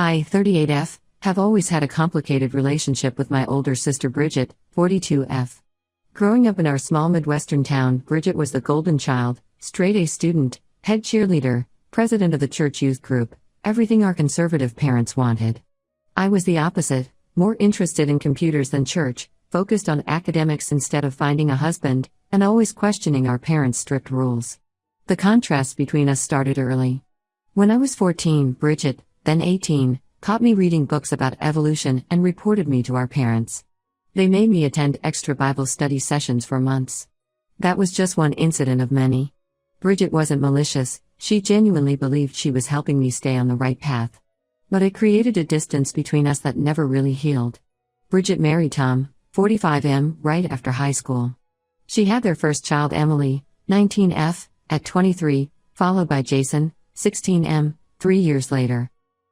I, 38F, have always had a complicated relationship with my older sister Bridget, 42F. Growing up in our small Midwestern town, Bridget was the golden child, straight-A student, head cheerleader, president of the church youth group, everything our conservative parents wanted. I was the opposite, more interested in computers than church, focused on academics instead of finding a husband, and always questioning our parents' strict rules. The contrast between us started early. When I was 14, Bridget, then 18, caught me reading books about evolution and reported me to our parents. They made me attend extra Bible study sessions for months. That was just one incident of many. Bridget wasn't malicious, she genuinely believed she was helping me stay on the right path. But it created a distance between us that never really healed. Bridget married Tom, 45M, right after high school. She had their first child, Emily, 19F, at 23, followed by Jason, 16M, 3 years later.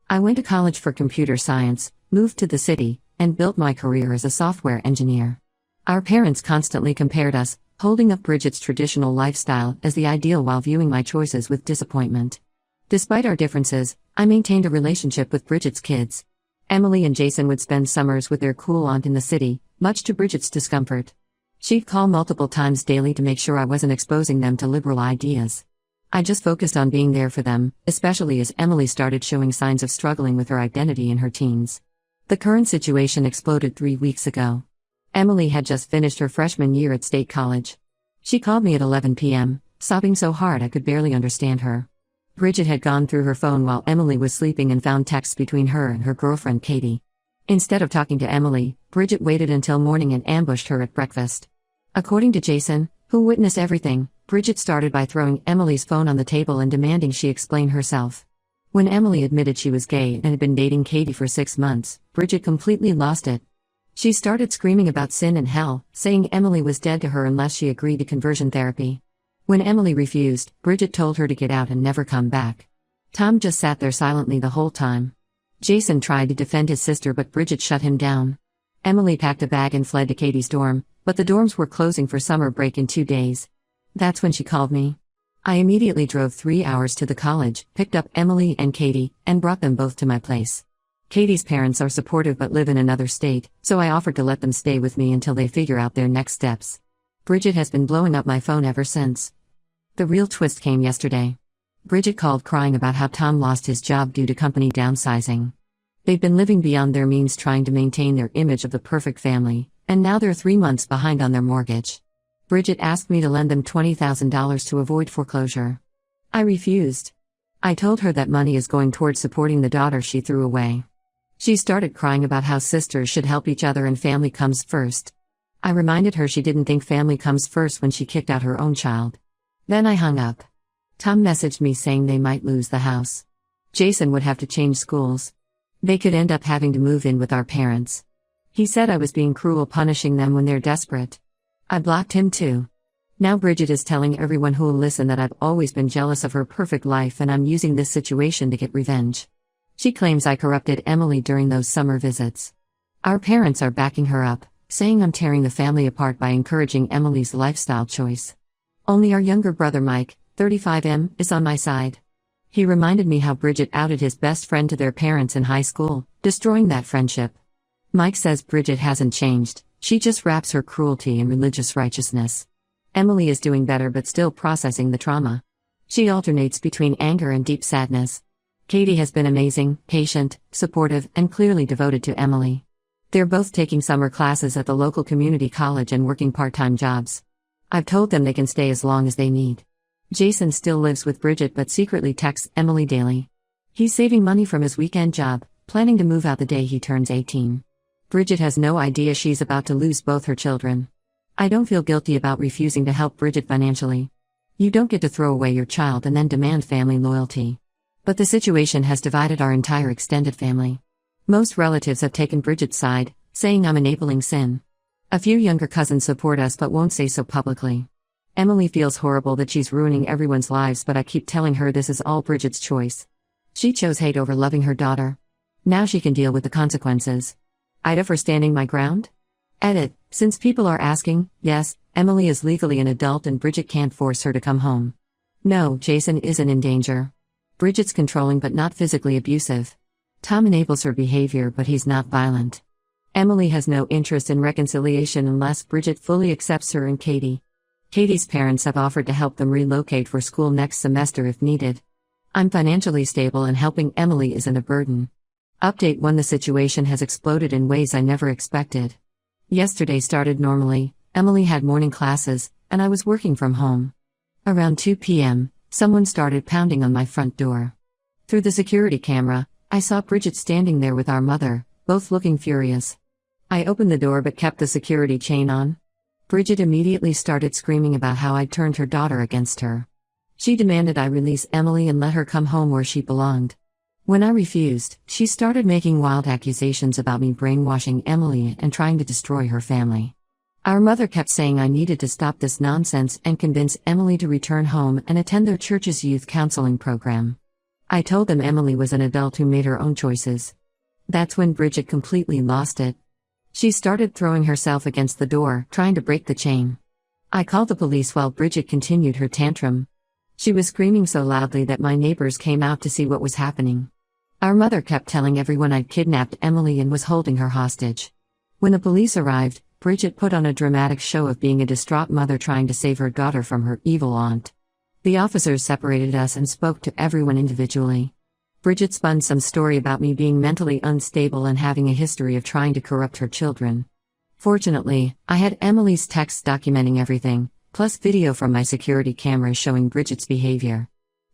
I went to college for computer science, moved to the city, and built my career as a software engineer. Our parents constantly compared us, holding up Bridget's traditional lifestyle as the ideal while viewing my choices with disappointment. Despite our differences, I maintained a relationship with Bridget's kids. Emily and Jason would spend summers with their cool aunt in the city, much to Bridget's discomfort. She'd call multiple times daily to make sure I wasn't exposing them to liberal ideas. I just focused on being there for them, especially as Emily started showing signs of struggling with her identity in her teens. The current situation exploded 3 weeks ago. Emily had just finished her freshman year at State College. She called me at 11 p.m., sobbing so hard I could barely understand her. Bridget had gone through her phone while Emily was sleeping and found texts between her and her girlfriend Katie. Instead of talking to Emily, Bridget waited until morning and ambushed her at breakfast. According to Jason, who witnessed everything, Bridget started by throwing Emily's phone on the table and demanding she explain herself. When Emily admitted she was gay and had been dating Katie for 6 months, Bridget completely lost it. She started screaming about sin and hell, saying Emily was dead to her unless she agreed to conversion therapy. When Emily refused, Bridget told her to get out and never come back. Tom just sat there silently the whole time. Jason tried to defend his sister but Bridget shut him down. Emily packed a bag and fled to Katie's dorm, but the dorms were closing for summer break in 2 days. That's when she called me. I immediately drove 3 hours to the college, picked up Emily and Katie, and brought them both to my place. Katie's parents are supportive but live in another state, so I offered to let them stay with me until they figure out their next steps. Bridget has been blowing up my phone ever since. The real twist came yesterday. Bridget called crying about how Tom lost his job due to company downsizing. They've been living beyond their means trying to maintain their image of the perfect family, and now they're 3 months behind on their mortgage. Bridget asked me to lend them $20,000 to avoid foreclosure. I refused. I told her that money is going towards supporting the daughter she threw away. She started crying about how sisters should help each other and family comes first. I reminded her she didn't think family comes first when she kicked out her own child. Then I hung up. Tom messaged me saying they might lose the house. Jason would have to change schools. They could end up having to move in with our parents. He said I was being cruel punishing them when they're desperate. I blocked him too. Now Bridget is telling everyone who'll listen that I've always been jealous of her perfect life and I'm using this situation to get revenge. She claims I corrupted Emily during those summer visits. Our parents are backing her up, saying I'm tearing the family apart by encouraging Emily's lifestyle choice. Only our younger brother Mike, 35M, is on my side. He reminded me how Bridget outed his best friend to their parents in high school, destroying that friendship. Mike says Bridget hasn't changed, she just wraps her cruelty in religious righteousness. Emily is doing better but still processing the trauma. She alternates between anger and deep sadness. Katie has been amazing, patient, supportive, and clearly devoted to Emily. They're both taking summer classes at the local community college and working part-time jobs. I've told them they can stay as long as they need. Jason still lives with Bridget but secretly texts Emily daily. He's saving money from his weekend job, planning to move out the day he turns 18. Bridget has no idea she's about to lose both her children. I don't feel guilty about refusing to help Bridget financially. You don't get to throw away your child and then demand family loyalty. But the situation has divided our entire extended family. Most relatives have taken Bridget's side, saying I'm enabling sin. A few younger cousins support us but won't say so publicly. Emily feels horrible that she's ruining everyone's lives but I keep telling her this is all Bridget's choice. She chose hate over loving her daughter. Now she can deal with the consequences. Ida for standing my ground? Edit. Since people are asking, yes, Emily is legally an adult and Bridget can't force her to come home. No, Jason isn't in danger. Bridget's controlling but not physically abusive. Tom enables her behavior, but he's not violent. Emily has no interest in reconciliation unless Bridget fully accepts her and Katie. Katie's parents have offered to help them relocate for school next semester if needed. I'm financially stable and helping Emily isn't a burden. Update 1: The situation has exploded in ways I never expected. Yesterday started normally. Emily had morning classes, and I was working from home. Around 2 p.m., someone started pounding on my front door. Through the security camera, I saw Bridget standing there with our mother, both looking furious. I opened the door but kept the security chain on. Bridget immediately started screaming about how I'd turned her daughter against her. She demanded I release Emily and let her come home where she belonged. When I refused, she started making wild accusations about me brainwashing Emily and trying to destroy her family. Our mother kept saying I needed to stop this nonsense and convince Emily to return home and attend their church's youth counseling program. I told them Emily was an adult who made her own choices. That's when Bridget completely lost it. She started throwing herself against the door, trying to break the chain. I called the police while Bridget continued her tantrum. She was screaming so loudly that my neighbors came out to see what was happening. Our mother kept telling everyone I'd kidnapped Emily and was holding her hostage. When the police arrived, Bridget put on a dramatic show of being a distraught mother trying to save her daughter from her evil aunt. The officers separated us and spoke to everyone individually. Bridget spun some story about me being mentally unstable and having a history of trying to corrupt her children. Fortunately, I had Emily's texts documenting everything, plus video from my security cameras showing Bridget's behavior.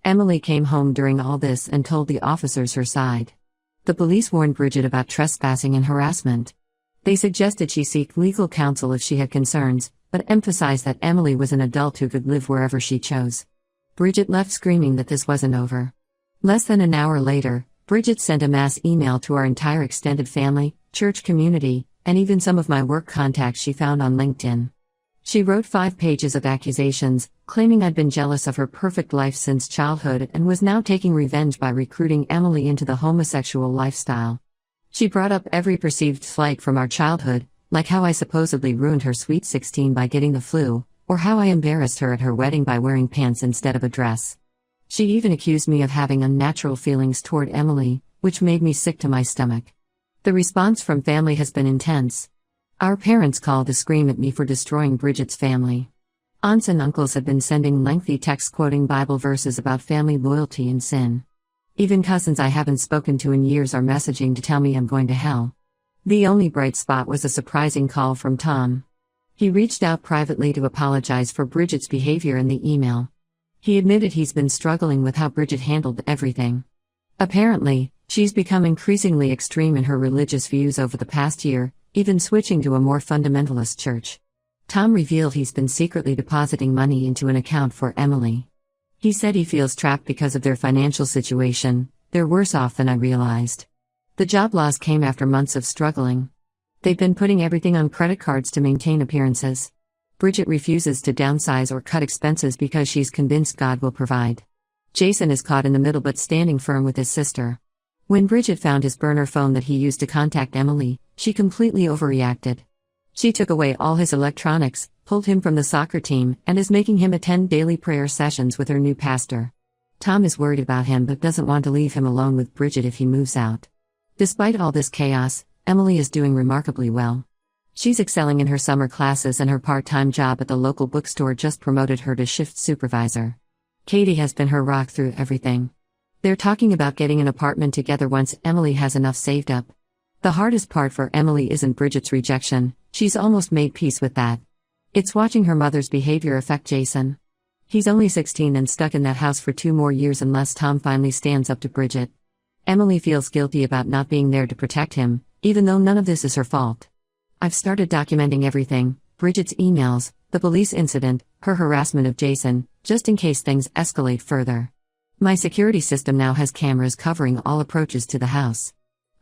Emily came home during all this and told the officers her side. The police warned Bridget about trespassing and harassment. They suggested she seek legal counsel if she had concerns, but emphasized that Emily was an adult who could live wherever she chose. Bridget left screaming that this wasn't over. Less than an hour later, Bridget sent a mass email to our entire extended family, church community, and even some of my work contacts she found on LinkedIn. She wrote 5 pages of accusations, claiming I'd been jealous of her perfect life since childhood and was now taking revenge by recruiting Emily into the homosexual lifestyle. She brought up every perceived slight from our childhood, like how I supposedly ruined her sweet 16 by getting the flu, or how I embarrassed her at her wedding by wearing pants instead of a dress. She even accused me of having unnatural feelings toward Emily, which made me sick to my stomach. The response from family has been intense. Our parents called to scream at me for destroying Bridget's family. Aunts and uncles have been sending lengthy texts quoting Bible verses about family loyalty and sin. Even cousins I haven't spoken to in years are messaging to tell me I'm going to hell. The only bright spot was a surprising call from Tom. He reached out privately to apologize for Bridget's behavior in the email. He admitted he's been struggling with how Bridget handled everything. Apparently, she's become increasingly extreme in her religious views over the past year, even switching to a more fundamentalist church. Tom revealed he's been secretly depositing money into an account for Emily. He said he feels trapped because of their financial situation. They're worse off than I realized. The job loss came after months of struggling. They've been putting everything on credit cards to maintain appearances. Bridget refuses to downsize or cut expenses because she's convinced God will provide. Jason is caught in the middle but standing firm with his sister. When Bridget found his burner phone that he used to contact Emily, she completely overreacted. She took away all his electronics, pulled him from the soccer team, and is making him attend daily prayer sessions with her new pastor. Tom is worried about him but doesn't want to leave him alone with Bridget if he moves out. Despite all this chaos, Emily is doing remarkably well. She's excelling in her summer classes and her part-time job at the local bookstore just promoted her to shift supervisor. Katie has been her rock through everything. They're talking about getting an apartment together once Emily has enough saved up. The hardest part for Emily isn't Bridget's rejection, she's almost made peace with that. It's watching her mother's behavior affect Jason. He's only 16 and stuck in that house for 2 more years unless Tom finally stands up to Bridget. Emily feels guilty about not being there to protect him, even though none of this is her fault. I've started documenting everything, Bridget's emails, the police incident, her harassment of Jason, just in case things escalate further. My security system now has cameras covering all approaches to the house.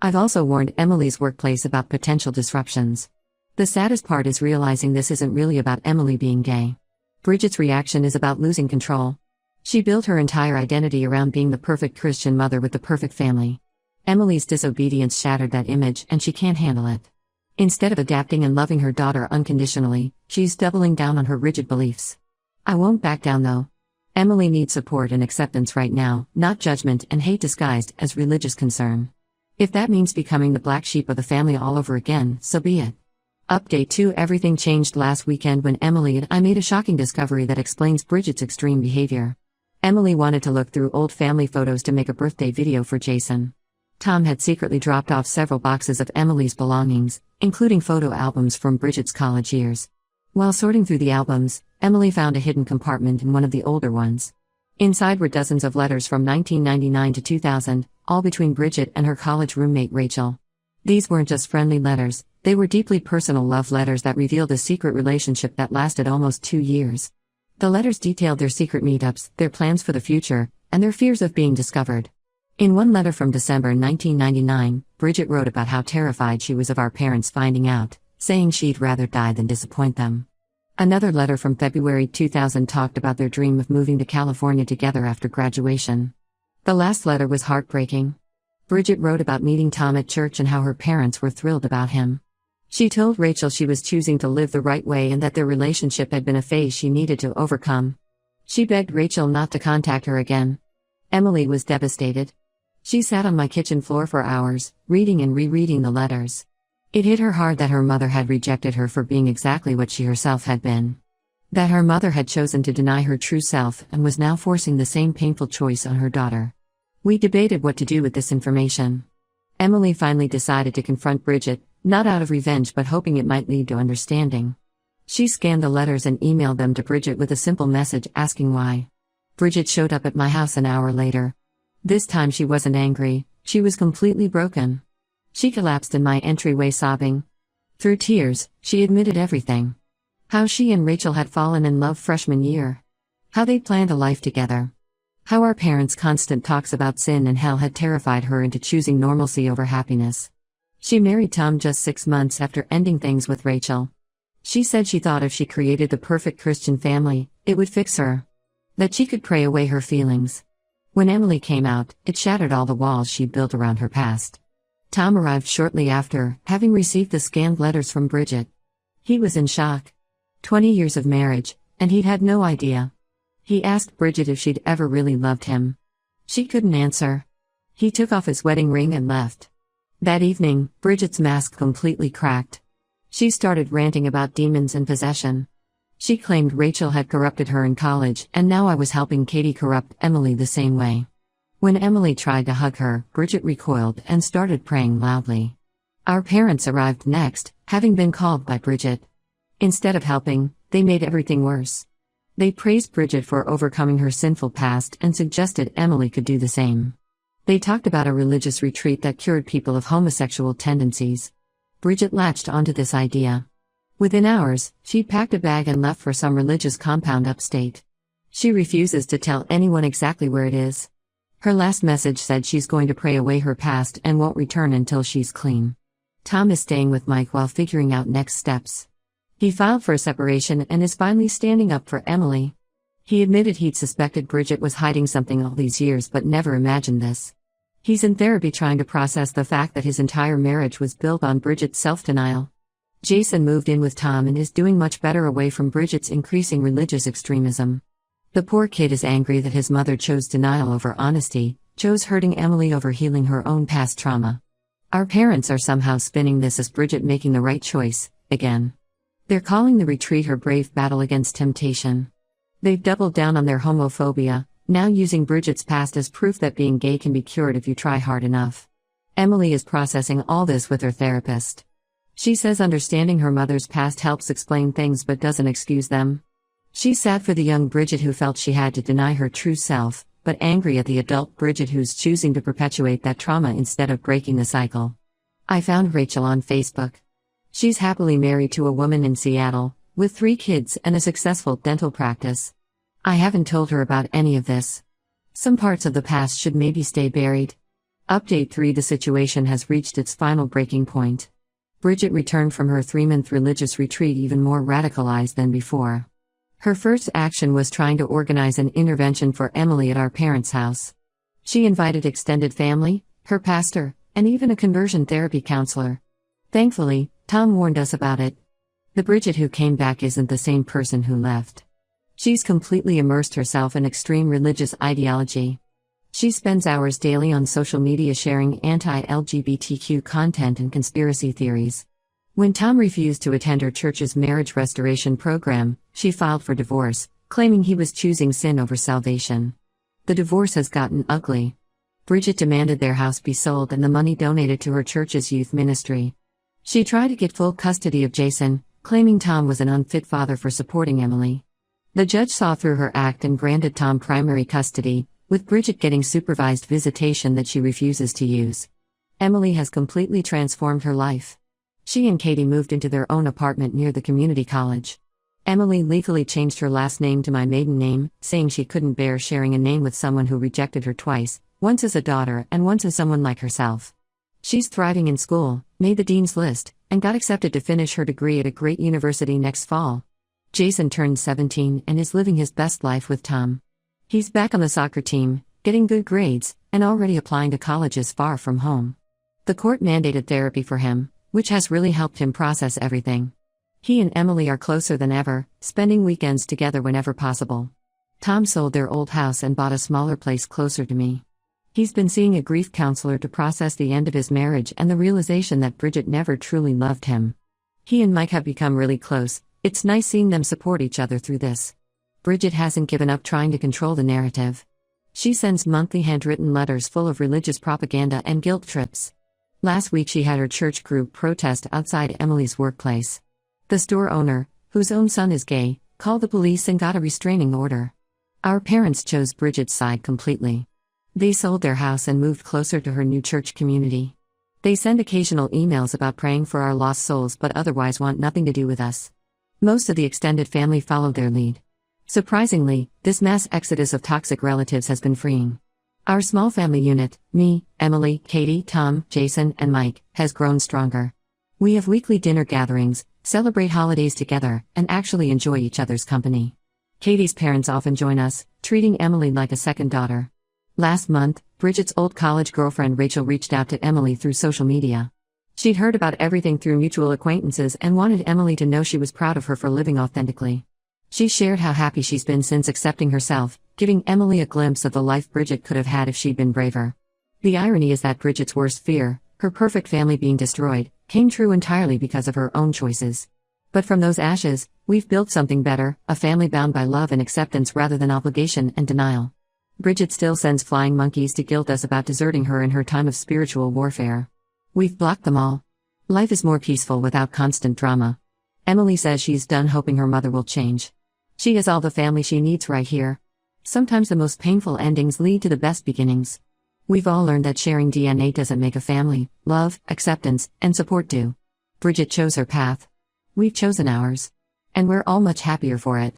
I've also warned Emily's workplace about potential disruptions. The saddest part is realizing this isn't really about Emily being gay. Bridget's reaction is about losing control. She built her entire identity around being the perfect Christian mother with the perfect family. Emily's disobedience shattered that image and she can't handle it. Instead of adapting and loving her daughter unconditionally, she's doubling down on her rigid beliefs. I won't back down though. Emily needs support and acceptance right now, not judgment and hate disguised as religious concern. If that means becoming the black sheep of the family all over again, so be it. Update 2: Everything changed last weekend when Emily and I made a shocking discovery that explains Bridget's extreme behavior. Emily wanted to look through old family photos to make a birthday video for Jason. Tom had secretly dropped off several boxes of Emily's belongings, including photo albums from Bridget's college years. While sorting through the albums, Emily found a hidden compartment in one of the older ones. Inside were dozens of letters from 1999 to 2000, all between Bridget and her college roommate Rachel. These weren't just friendly letters, they were deeply personal love letters that revealed a secret relationship that lasted almost 2 years. The letters detailed their secret meetups, their plans for the future, and their fears of being discovered. In one letter from December 1999, Bridget wrote about how terrified she was of our parents finding out, saying she'd rather die than disappoint them. Another letter from February 2000 talked about their dream of moving to California together after graduation. The last letter was heartbreaking. Bridget wrote about meeting Tom at church and how her parents were thrilled about him. She told Rachel she was choosing to live the right way and that their relationship had been a phase she needed to overcome. She begged Rachel not to contact her again. Emily was devastated. She sat on my kitchen floor for hours, reading and rereading the letters. It hit her hard that her mother had rejected her for being exactly what she herself had been. That her mother had chosen to deny her true self and was now forcing the same painful choice on her daughter. We debated what to do with this information. Emily finally decided to confront Bridget, not out of revenge but hoping it might lead to understanding. She scanned the letters and emailed them to Bridget with a simple message asking why. Bridget showed up at my house an hour later. This time she wasn't angry, she was completely broken. She collapsed in my entryway sobbing. Through tears, she admitted everything. How she and Rachel had fallen in love freshman year. How they'd planned a life together. How our parents' constant talks about sin and hell had terrified her into choosing normalcy over happiness. She married Tom just 6 months after ending things with Rachel. She said she thought if she created the perfect Christian family, it would fix her. That she could pray away her feelings. When Emily came out, it shattered all the walls she'd built around her past. Tom arrived shortly after, having received the scanned letters from Bridget. He was in shock. 20 years of marriage, and he'd had no idea. He asked Bridget if she'd ever really loved him. She couldn't answer. He took off his wedding ring and left. That evening, Bridget's mask completely cracked. She started ranting about demons and possession. She claimed Rachel had corrupted her in college, and now I was helping Katie corrupt Emily the same way. When Emily tried to hug her, Bridget recoiled and started praying loudly. Our parents arrived next, having been called by Bridget. Instead of helping, they made everything worse. They praised Bridget for overcoming her sinful past and suggested Emily could do the same. They talked about a religious retreat that cured people of homosexual tendencies. Bridget latched onto this idea. Within hours, she packed a bag and left for some religious compound upstate. She refuses to tell anyone exactly where it is. Her last message said she's going to pray away her past and won't return until she's clean. Tom is staying with Mike while figuring out next steps. He filed for a separation and is finally standing up for Emily. He admitted he'd suspected Bridget was hiding something all these years but never imagined this. He's in therapy trying to process the fact that his entire marriage was built on Bridget's self-denial. Jason moved in with Tom and is doing much better away from Bridget's increasing religious extremism. The poor kid is angry that his mother chose denial over honesty, chose hurting Emily over healing her own past trauma. Our parents are somehow spinning this as Bridget making the right choice, again. They're calling the retreat her brave battle against temptation. They've doubled down on their homophobia, now using Bridget's past as proof that being gay can be cured if you try hard enough. Emily is processing all this with her therapist. She says understanding her mother's past helps explain things but doesn't excuse them. She's sad for the young Bridget who felt she had to deny her true self, but angry at the adult Bridget who's choosing to perpetuate that trauma instead of breaking the cycle. I found Rachel on Facebook. She's happily married to a woman in Seattle, with 3 kids and a successful dental practice. I haven't told her about any of this. Some parts of the past should maybe stay buried. Update 3: The situation has reached its final breaking point. Bridget returned from her 3-month religious retreat even more radicalized than before. Her first action was trying to organize an intervention for Emily at our parents' house. She invited extended family, her pastor, and even a conversion therapy counselor. Thankfully, Tom warned us about it. The Bridget who came back isn't the same person who left. She's completely immersed herself in extreme religious ideology. She spends hours daily on social media sharing anti-LGBTQ content and conspiracy theories. When Tom refused to attend her church's marriage restoration program, she filed for divorce, claiming he was choosing sin over salvation. The divorce has gotten ugly. Bridget demanded their house be sold and the money donated to her church's youth ministry. She tried to get full custody of Jason, claiming Tom was an unfit father for supporting Emily. The judge saw through her act and granted Tom primary custody, with Bridget getting supervised visitation that she refuses to use. Emily has completely transformed her life. She and Katie moved into their own apartment near the community college. Emily legally changed her last name to my maiden name, saying she couldn't bear sharing a name with someone who rejected her twice, once as a daughter and once as someone like herself. She's thriving in school, made the dean's list, and got accepted to finish her degree at a great university next fall. Jason turned 17 and is living his best life with Tom. He's back on the soccer team, getting good grades, and already applying to colleges far from home. The court mandated therapy for him, which has really helped him process everything. He and Emily are closer than ever, spending weekends together whenever possible. Tom sold their old house and bought a smaller place closer to me. He's been seeing a grief counselor to process the end of his marriage and the realization that Bridget never truly loved him. He and Mike have become really close. It's nice seeing them support each other through this. Bridget hasn't given up trying to control the narrative. She sends monthly handwritten letters full of religious propaganda and guilt trips. Last week she had her church group protest outside Emily's workplace. The store owner, whose own son is gay, called the police and got a restraining order. Our parents chose Bridget's side completely. They sold their house and moved closer to her new church community. They send occasional emails about praying for our lost souls but otherwise want nothing to do with us. Most of the extended family followed their lead. Surprisingly, this mass exodus of toxic relatives has been freeing. Our small family unit, me, Emily, Katie, Tom, Jason, and Mike, has grown stronger. We have weekly dinner gatherings, celebrate holidays together, and actually enjoy each other's company. Katie's parents often join us, treating Emily like a second daughter. Last month, Bridget's old college girlfriend Rachel reached out to Emily through social media. She'd heard about everything through mutual acquaintances and wanted Emily to know she was proud of her for living authentically. She shared how happy she's been since accepting herself, giving Emily a glimpse of the life Bridget could have had if she'd been braver. The irony is that Bridget's worst fear, her perfect family being destroyed, came true entirely because of her own choices. But from those ashes, we've built something better, a family bound by love and acceptance rather than obligation and denial. Bridget still sends flying monkeys to guilt us about deserting her in her time of spiritual warfare. We've blocked them all. Life is more peaceful without constant drama. Emily says she's done hoping her mother will change. She has all the family she needs right here. Sometimes the most painful endings lead to the best beginnings. We've all learned that sharing DNA doesn't make a family. Love, acceptance, and support do. Bridget chose her path. We've chosen ours. And we're all much happier for it.